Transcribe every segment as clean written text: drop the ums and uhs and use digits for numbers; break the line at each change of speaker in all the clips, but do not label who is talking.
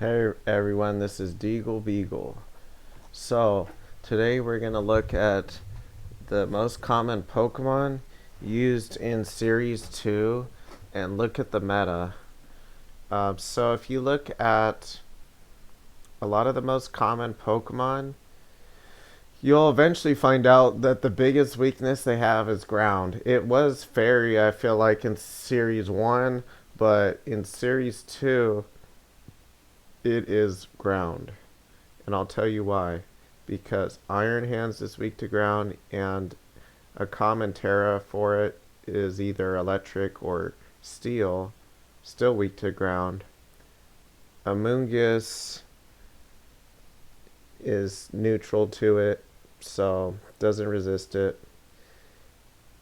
Hey everyone, this is DeagleBeagle. So, today we're going to look at the most common Pokemon used in Series 2 and look at the meta. So, if you look at a lot of the most common Pokemon, you'll eventually find out that the biggest weakness they have is ground. It was Fairy, I feel like, in Series 1, but in Series 2, it is ground. And I'll tell you why. Because Iron Hands is weak to ground, and a common Terra for it is either electric or steel, still weak to ground. Amoonguss is neutral to it, so doesn't resist it.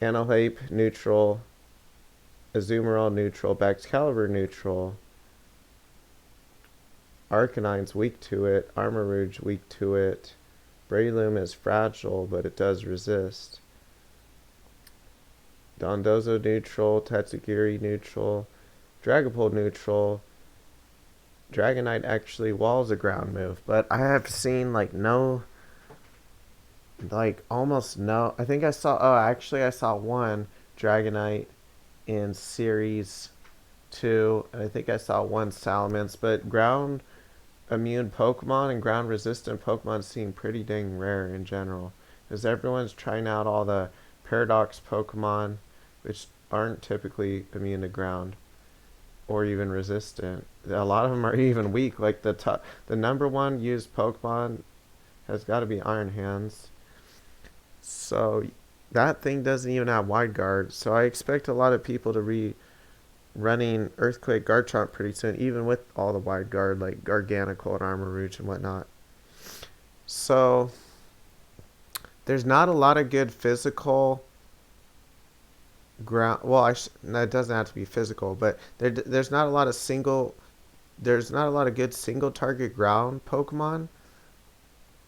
Anohape neutral, Azumarill neutral, Baxcalibur neutral. Arcanine's weak to it, Armarouge weak to it. Breloom is fragile, but it does resist. Dondozo neutral, Tatsugiri neutral, Dragapult neutral. Dragonite actually walls a ground move, but I have seen almost no. I think I saw one Dragonite in Series 2, and I think I saw one Salamence, but ground immune Pokemon and ground resistant Pokemon seem pretty dang rare in general, because everyone's trying out all the Paradox Pokemon, which aren't typically immune to ground or even resistant. A lot of them are even weak. Like the number one used Pokemon has got to be Iron Hands. So that thing doesn't even have Wide Guard. So I expect a lot of people to be running Earthquake Garchomp pretty soon, even with all the Wide Guard like Garganacl and Armarouge and whatnot. So there's not a lot of good physical ground. Well, no, it doesn't have to be physical, but there's not a lot of good single target ground Pokemon.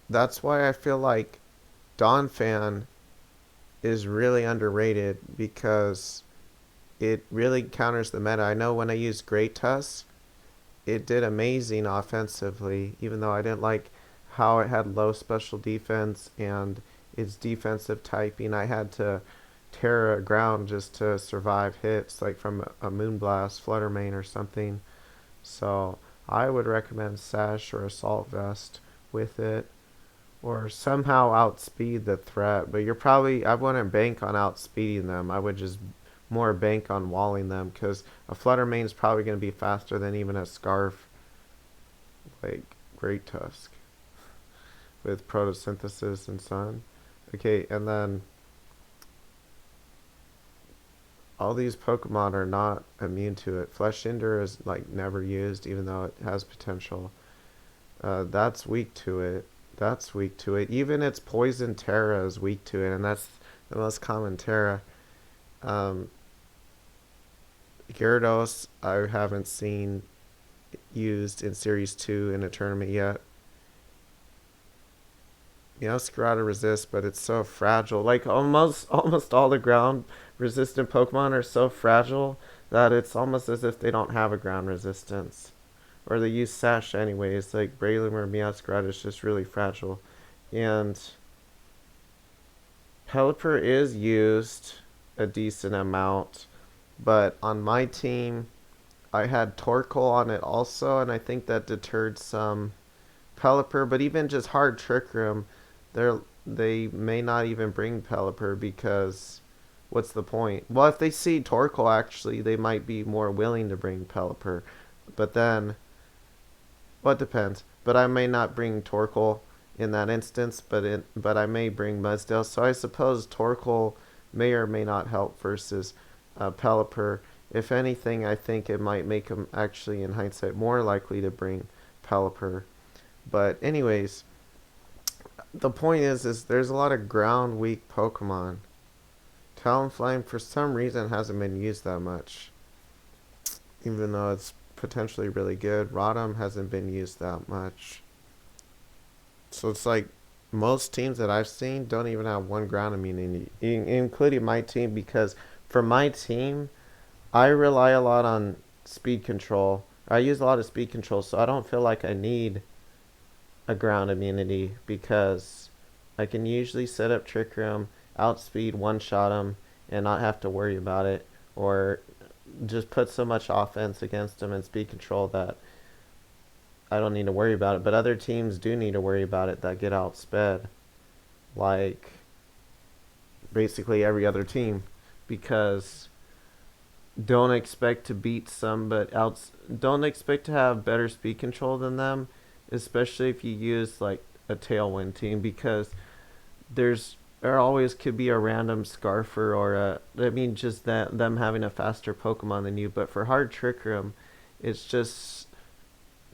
That's why I feel like Donphan is really underrated, because it really counters the meta. I know when I used Great Tusk, it did amazing offensively, even though I didn't like how it had low special defense and its defensive typing. I had to Terra ground just to survive hits, like from a Moonblast, Flutter Mane, or something. So I would recommend Sash or Assault Vest with it, or somehow outspeed the threat. But I wouldn't bank on outspeeding them. I would just more bank on walling them, because a Flutter Mane is probably going to be faster than even a Scarf like Great Tusk with Photosynthesis and Sun. Okay, and then all these Pokemon are not immune to it. Flesh Ender is like never used, even though it has potential. That's weak to it. That's weak to it. Even its Poison Terra is weak to it, and that's the most common Terra. Gyarados, I haven't seen used in Series 2 in a tournament yet. Meowscarada resists, but it's so fragile. Like almost all the ground resistant Pokemon are so fragile that it's almost as if they don't have a ground resistance. Or they use Sash anyways. Like Breloom or Meowscarada is just really fragile. And Pelipper is used a decent amount, but on my team I had Torkoal on it also, and I think that deterred some Pelipper. But even just hard Trick Room, they may not even bring Pelipper, because what's the point? Well, if they see Torkoal, actually, they might be more willing to bring Pelipper. But then, well, it depends. But I may not bring Torkoal in that instance, but I may bring Mudsdale. So I suppose Torkoal may or may not help versus Pelipper. If anything, I think it might make him actually, in hindsight, more likely to bring Pelipper. But anyways, the point is there's a lot of ground weak Pokemon. Talonflame for some reason hasn't been used that much, even though it's potentially really good. Rotom hasn't been used that much. So it's like most teams that I've seen don't even have one ground immunity, including my team, because for my team, I rely a lot on speed control. I use a lot of speed control, so I don't feel like I need a ground immunity because I can usually set up Trick Room, outspeed, one-shot him, and not have to worry about it, or just put so much offense against him and speed control that I don't need to worry about it. But other teams do need to worry about it that get outsped, like basically every other team, because don't expect to beat some, but don't expect to have better speed control than them, especially if you use like a Tailwind team, because there always could be a random Scarfer or just that them having a faster Pokemon than you. But for hard Trick Room, it's just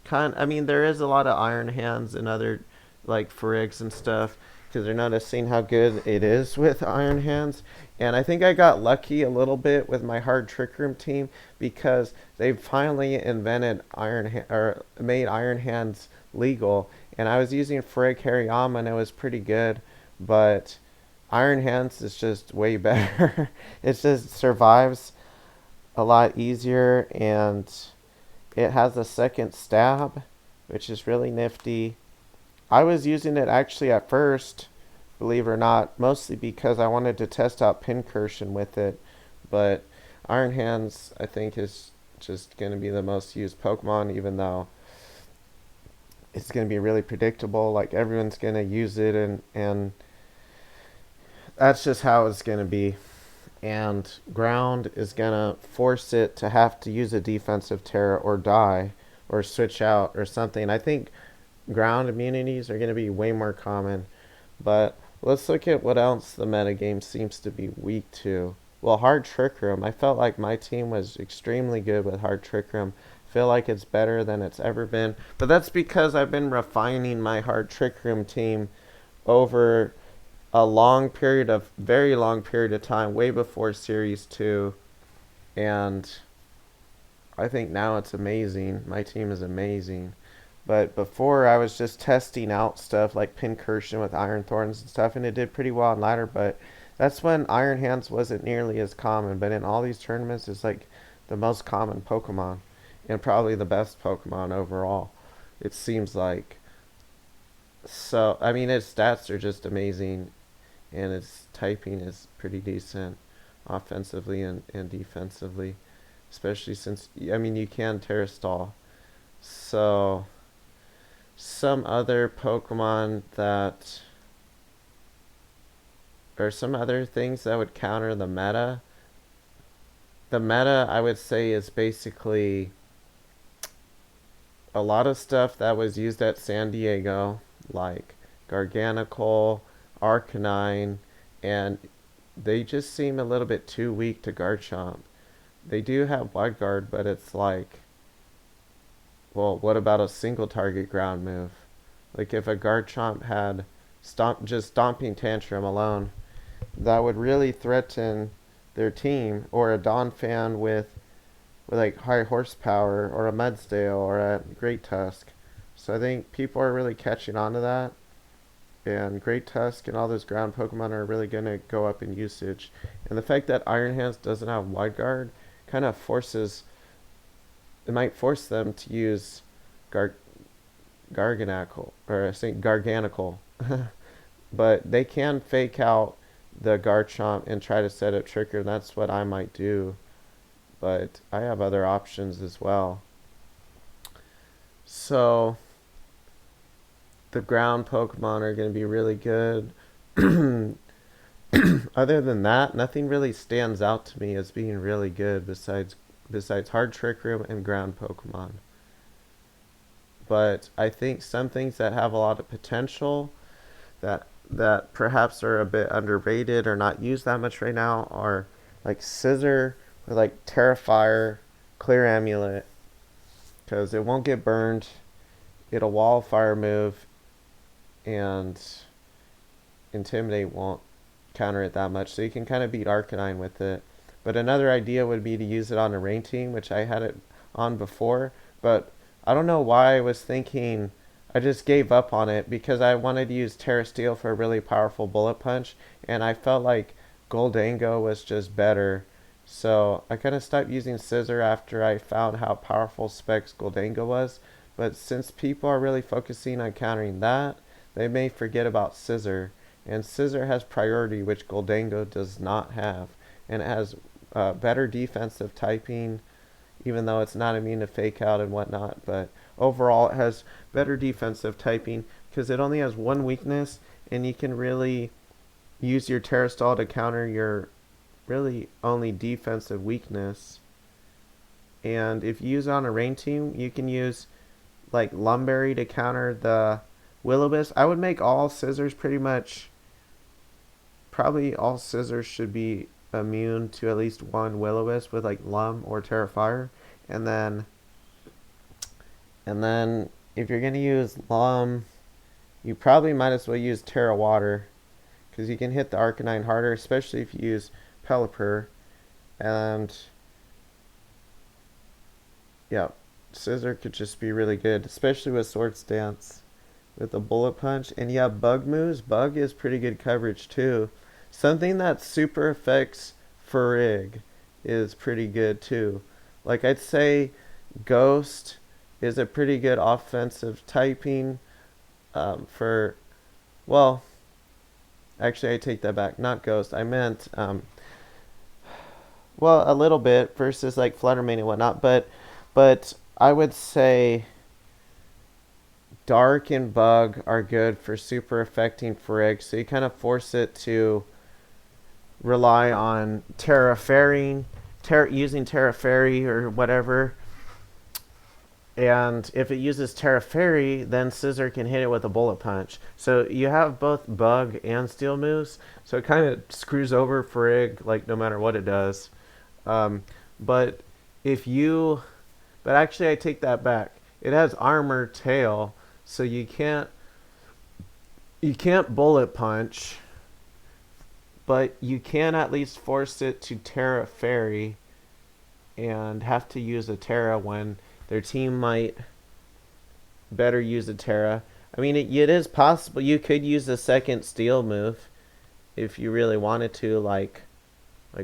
there is a lot of Iron Hands and other like Frigs and stuff because they're noticing how good it is with Iron Hands. And I think I got lucky a little bit with my hard Trick Room team because they finally invented made Iron Hands legal. And I was using Frig Hariyama and it was pretty good, but Iron Hands is just way better. It just survives a lot easier and it has a second stab, which is really nifty. I was using it actually at first, believe it or not, mostly because I wanted to test out Pincursion with it. But Iron Hands, I think, is just going to be the most used Pokemon, even though it's going to be really predictable. Like, everyone's going to use it, and that's just how it's going to be. And Ground is going to force it to have to use a defensive Terra or die or switch out or something. I think ground immunities are going to be way more common. But let's look at what else the metagame seems to be weak to. Well, hard Trick Room. I felt like my team was extremely good with hard Trick Room. I feel like it's better than it's ever been. But that's because I've been refining my hard Trick Room team over a very long period of time, way before Series 2. And I think now it's amazing. My team is amazing. But before, I was just testing out stuff like Pincursion with Iron Thorns and stuff, and it did pretty well in ladder, but that's when Iron Hands wasn't nearly as common. But in all these tournaments, it's like the most common Pokemon, and probably the best Pokemon overall, it seems like. So, its stats are just amazing, and its typing is pretty decent, offensively and defensively, especially since, you can Terra Stall. So some other Pokemon that, or some other things that would counter the meta. The meta, I would say, is basically a lot of stuff that was used at San Diego, like Garganacl, Arcanine, and they just seem a little bit too weak to Garchomp. They do have Wide Guard, but it's like, well, what about a single target ground move? Like if a Garchomp had Stomping Tantrum alone, that would really threaten their team, or a Donphan with like high horsepower, or a Mudsdale, or a Great Tusk. So I think people are really catching on to that, and Great Tusk and all those ground Pokemon are really going to go up in usage. And the fact that Iron Hands doesn't have Wide Guard kind of it might force them to use Garganacl, or I think Garganacl. But they can fake out the Garchomp and try to set up Tricker. That's what I might do. But I have other options as well. So the ground Pokemon are going to be really good. Other than that, nothing really stands out to me as being really good besides hard Trick Room and ground Pokemon. But I think some things that have a lot of potential that perhaps are a bit underrated or not used that much right now are like Scizor, or like Terrifier, Clear Amulet, because it won't get burned, it'll wall fire move, and Intimidate won't counter it that much, so you can kind of beat Arcanine with it. But another idea would be to use it on a rain team, which I had it on before, but I don't know why I was thinking, I just gave up on it because I wanted to use Terra Steel for a really powerful bullet punch, and I felt like Goldango was just better So I kind of stopped using Scizor after I found how powerful Specs Goldango was. But since people are really focusing on countering that, they may forget about Scizor. And Scizor has priority, which Goldango does not have. And it has better defensive typing, even though it's not immune to fake out and whatnot. But overall, it has better defensive typing because it only has one weakness, and you can really use your Terra Stall to counter your really only defensive weakness. And if you use it on a rain team, you can use like Lumberry to counter the Will-O-Wisp. I would make all Scizors pretty much. Probably all Scizors should be immune to at least one Will-O-Wisp with like Lum or Terrifier. And then if you're gonna use Lum, you probably might as well use Terra Water because you can hit the Arcanine harder, especially if you use Pelipper. And yeah, Scizor could just be really good, especially with Swords Dance with a Bullet Punch. And yeah, Bug moves. Bug is pretty good coverage too. Something that super affects Furig is pretty good too. Like I'd say Ghost is a pretty good offensive typing for, well, actually I take that back. Not Ghost. I meant, well, a little bit versus like Fluttermane and whatnot. But I would say Dark and Bug are good for super affecting Furig. So you kind of force it to rely on using Terra Fairy or whatever. And if it uses Terra Fairy, then Scizor can hit it with a Bullet Punch. So you have both Bug and Steel moves. So it kind of screws over Furig, like no matter what it does. But actually I take that back. It has Armor Tail, so you can't Bullet Punch. But you can at least force it to Terra Fairy and have to use a Terra when their team might better use a Terra. I mean, it is possible you could use a second Steel move if you really wanted to, like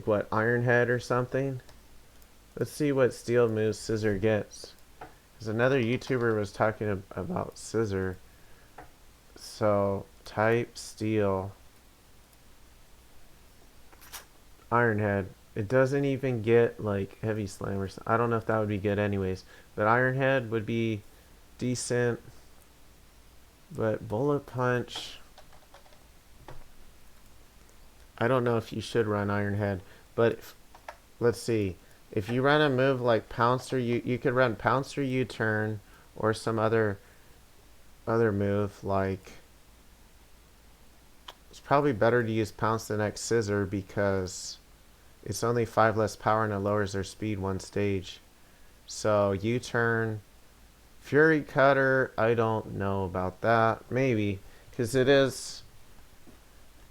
what, Ironhead or something. Let's see what Steel moves Scizor gets. Because another YouTuber was talking about Scizor. So, type Steel. Ironhead. It doesn't even get like Heavy Slam or something. I don't know if that would be good anyways. But Ironhead would be decent. But Bullet Punch, I don't know if you should run Ironhead. But let's see. If you run a move like Pouncer, you could run Pouncer U-turn or some other move like. It's probably better to use Pounce than X Scizor because it's only 5 less power and it lowers their speed one stage. So U-turn, Furycutter, I don't know about that. Maybe because it is.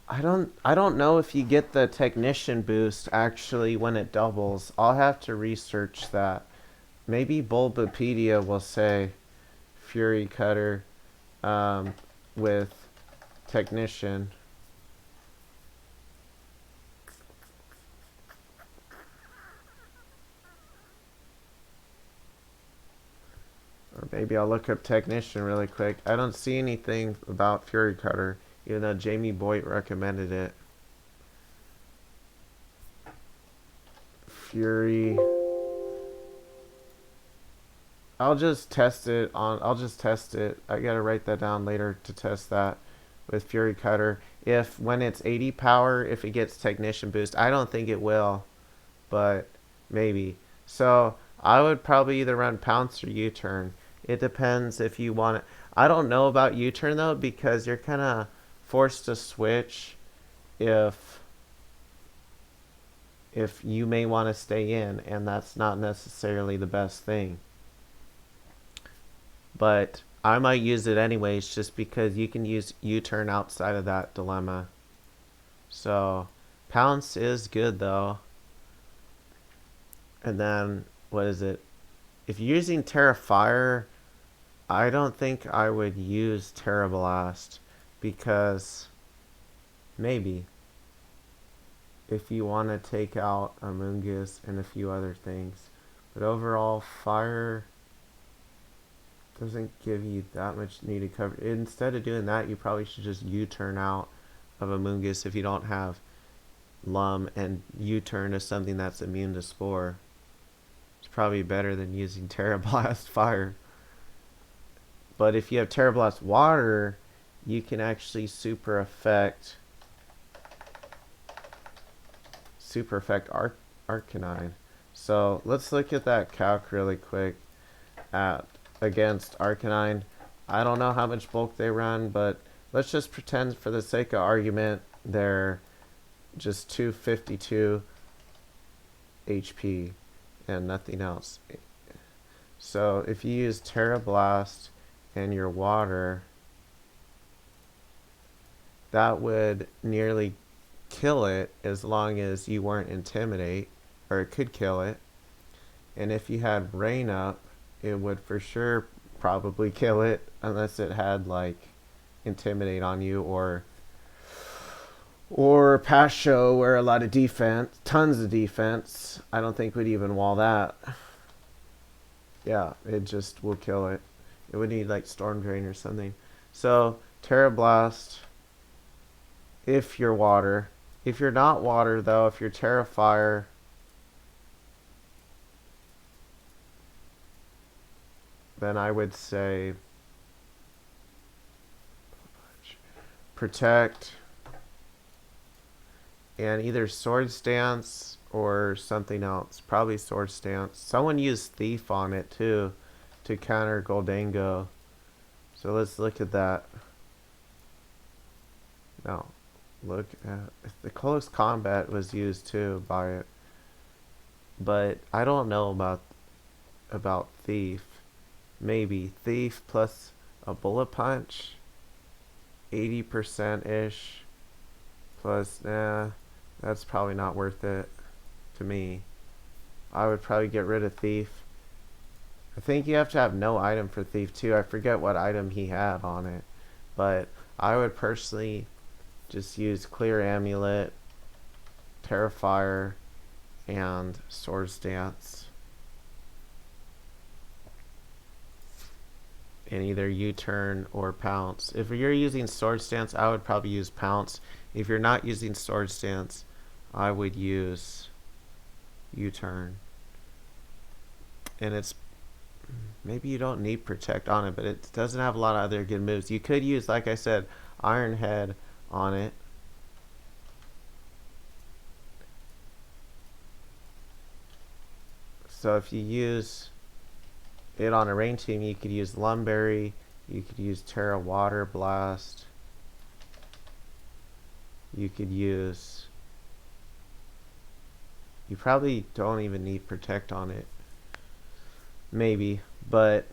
I don't know if you get the Technician boost actually when it doubles. I'll have to research that. Maybe Bulbapedia will say Furycutter with Technician. Or maybe I'll look up Technician really quick. I don't see anything about Furycutter, even though Jamie Boyd recommended it. Fury. I'll just test it. I gotta write that down later to test that with Furycutter. If when it's 80 power, if it gets Technician boost. I don't think it will, but maybe. So I would probably either run Pounce or U-turn. It depends if you want it. I don't know about U-turn though because you're kind of forced to switch if you may want to stay in, and that's not necessarily the best thing. But I might use it anyways just because you can use U-turn outside of that dilemma. So Pounce is good though. And then what is it? If you're using Terrifier, I don't think I would use Terra Blast because maybe if you want to take out Amoonguss and a few other things. But overall, fire doesn't give you that much needed coverage. Instead of doing that, you probably should just U-turn out of Amoonguss if you don't have Lum, and U-turn to something that's immune to Spore. It's probably better than using Terra Blast Fire. But if you have Terra Blast Water, you can actually super effect Arcanine. So let's look at that calc really quick against Arcanine. I don't know how much bulk they run, but let's just pretend for the sake of argument they're just 252 HP and nothing else. So if you use Terra Blast and your water, that would nearly kill it as long as you weren't Intimidate, or it could kill it. And if you had Rain up, it would for sure probably kill it, unless it had like Intimidate on you, or Pass Show, where a lot of defense, tons of defense. I don't think we'd even wall that. Yeah, it just will kill it. It would need like Storm Drain or something. So Terra Blast if you're water. If you're not water though, if you're Terrifier, then I would say Protect and either Sword Stance or something else. Probably Sword Stance. Someone used Thief on it too to counter Goldango. So let's look at that. No. Look at the close combat was used too by it. But I don't know about Thief. Maybe Thief plus a Bullet Punch, 80%-ish, plus that's probably not worth it to me. I would probably get rid of Thief. I think you have to have no item for Thief too. I forget what item he had on it, but I would personally just use Clear Amulet, Terrifier, and Sword Stance. And either U-turn or Pounce. If you're using Sword Stance, I would probably use Pounce. If you're not using Sword Stance, I would use U-turn. And it's maybe you don't need Protect on it, but it doesn't have a lot of other good moves. You could use, like I said, Ironhead on it. So if you use it on a rain team, you could use Lumberry, you could use Terra Water Blast, you probably don't even need Protect on it, maybe, but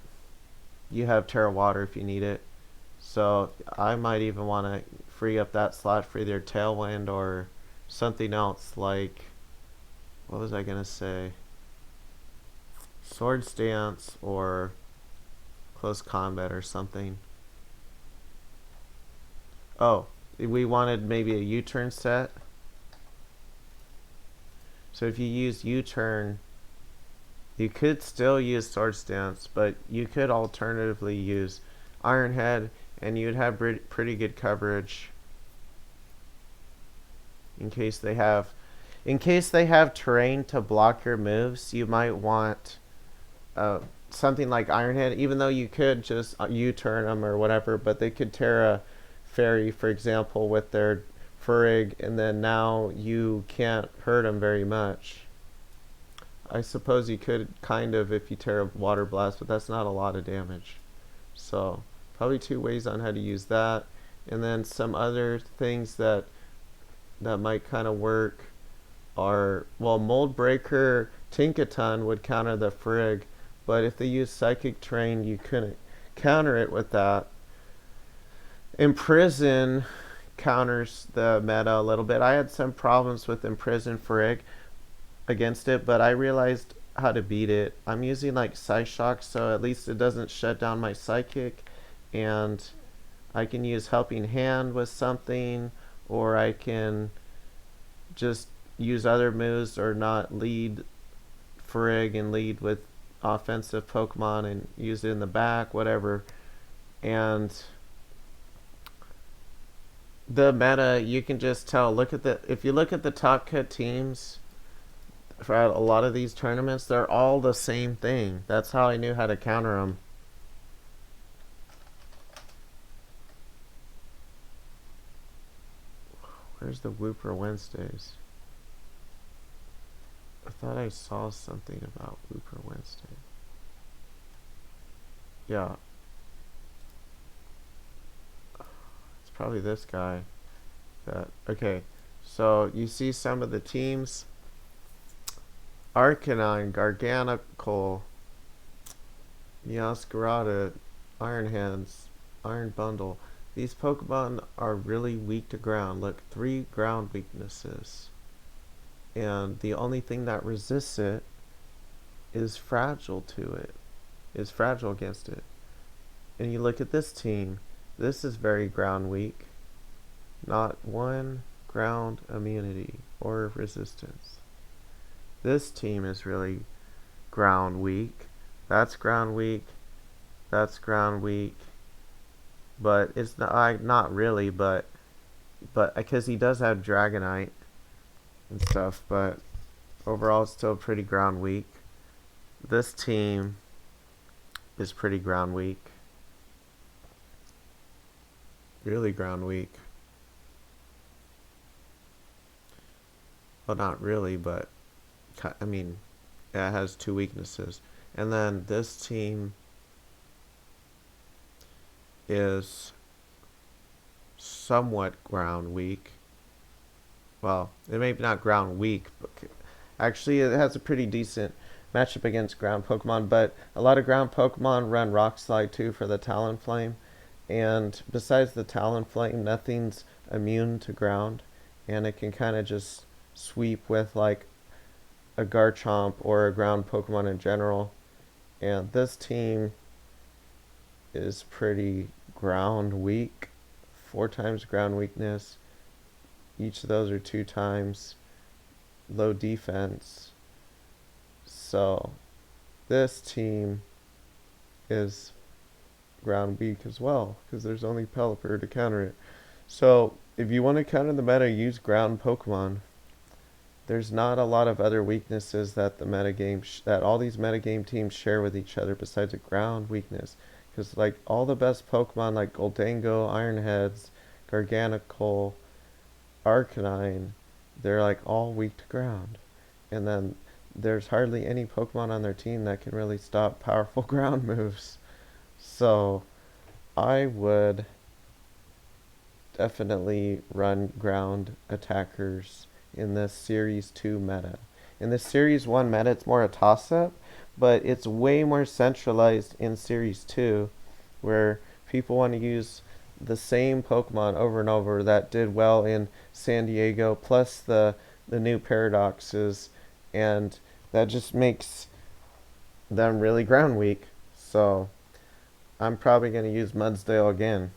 you have Terra Water if you need it. So I might even want to free up that slot for either Tailwind or something else, like, what was I gonna say? Sword Stance or Close Combat or something. Oh, we wanted maybe a U-turn set. So if you use U-turn, you could still use Sword Stance, but you could alternatively use Ironhead, and you'd have pretty good coverage in case they have terrain to block your moves. You might want something like Ironhead, even though you could just U-turn them or whatever, but they could Terra Fairy, for example, with their Furig, and then now you can't hurt them very much. I suppose you could kind of if you Terra Water Blast, but that's not a lot of damage. So probably two ways on how to use that, and then some other things that might kind of work are, well, Mold Breaker Tinkaton would counter the Furig, but if they use Psychic Terrain, you couldn't counter it with that. Imprison counters the meta a little bit. I had some problems with Imprison Furig against it, but I realized how to beat it. I'm using like Psyshock, so at least it doesn't shut down my Psychic, and I can use Helping Hand with something, or I can just use other moves or not lead Frig and lead with offensive Pokemon and use it in the back, whatever. And the meta, you can just tell. If you look at the top cut teams for a lot of these tournaments, they're all the same thing. That's how I knew how to counter them. Where's the Wooper Wednesdays? I thought I saw something about Wooper Wednesday. Yeah. It's probably this guy. Okay. So you see some of the teams. Arcanine, Garganacl, Meowscarada, Ironheads, Iron Bundle. These Pokemon are really weak to ground. Look, 3 ground weaknesses. And the only thing that resists it is fragile to it. Is fragile against it. And you look at this team. This is very ground weak. Not one ground immunity or resistance. This team is really ground weak. That's ground weak. That's ground weak. But it's not really, but because he does have Dragonite and stuff, but overall it's still pretty ground weak. This team is pretty ground weak. Really ground weak. Well, not really, but I mean, it has 2 weaknesses. And then this team is somewhat ground weak. Well, it may be not ground weak, but actually it has a pretty decent matchup against ground Pokemon, but a lot of ground Pokemon run Rock Slide too for the Talonflame. And besides the Talonflame, nothing's immune to ground, and it can kind of just sweep with like a Garchomp or a ground Pokemon in general. And this team is pretty ground weak. 4 times ground weakness. Each of those are 2 times low defense. So this team is ground weak as well, because there's only Pelipper to counter it. So if you want to counter the meta, use ground Pokemon. There's not a lot of other weaknesses that the metagame that all these metagame teams share with each other besides a ground weakness. Because like all the best Pokemon like Goldango, Ironheads, Garganacl, Arcanine, they're like all weak to ground. And then there's hardly any Pokemon on their team that can really stop powerful ground moves. So I would definitely run ground attackers in this Series 2 meta. In the Series 1 meta, it's more a toss-up, but it's way more centralized in Series 2, where people want to use the same Pokemon over and over that did well in San Diego, plus the new paradoxes, and that just makes them really ground weak. So I'm probably going to use Mudsdale again.